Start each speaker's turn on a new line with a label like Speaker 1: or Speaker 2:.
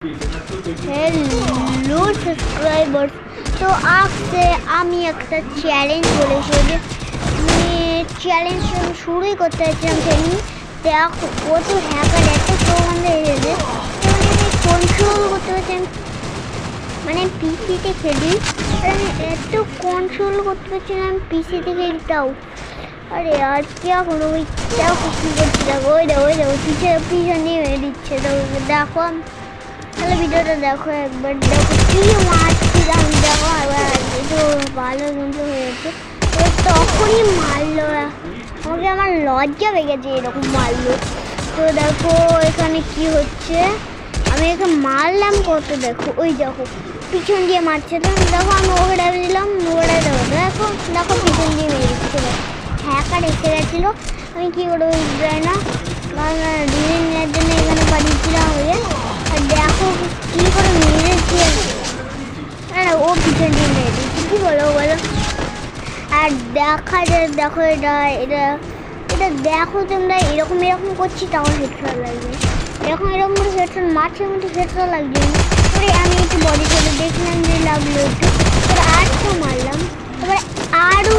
Speaker 1: Hello subscribers. तो आपसे আমি একটা চ্যালেঞ্জ বলেছি যে চ্যালেঞ্জ আমি শুরুই করতে চাইছিলাম খেলি। দেখো কত হ্যাকার এত প্রবন্ধ এসেছে, আমি কন্ট্রোল করতে পারছি। মানে পিসিতে খেলি আর আমি এত কন্ট্রোল করতে পারছি না, আমি পিসিতে খেলি তাও। अरे यार क्या करो भाई, क्या कुछ नहीं करती। देखो देखो पीछे पीछे नहीं मेरे दिच्छे। तो देखो তাহলে ভিডিওটা দেখো একবার, দেখো কি মারছিলাম। দেখো আবার তো ভালো কিন্তু হয়েছে। তখনই মারলো আমাকে, আমার লজ্জা পেয়ে গেছে এরকম মারলো। তো দেখো এখানে কি হচ্ছে, আমি একে মারলাম কত। দেখো ওই দেখো পিছন দিয়ে মারছে। তো দেখো আমি ওখানে দিলাম, ওখানে দেখো দেখো দেখো পিছন দিয়ে মেরে দিচ্ছে। হ্যাকার এসে গেছিলো, আমি কী করে যায় না ডিজাইন নেওয়ার জন্য এখানে পাঠিয়েছিলাম হয়ে। আর দেখো কী করে মেরেছে, না ও পিছন দিয়ে মেরে দিচ্ছে। কী বলো বলো। আর দেখা যায় দেখো এটা এটা এটা দেখো তোমরা এরকম এরকম করছি তাও হেডশট লাগবে। এরকম করে হেডশট মারছে, মধ্যে হেডশট লাগছে না। পরে আমি একটু বডি করে দেখলাম যে লাগলো একটু, তারপরে আরেকটা মারলাম, তারপরে আরও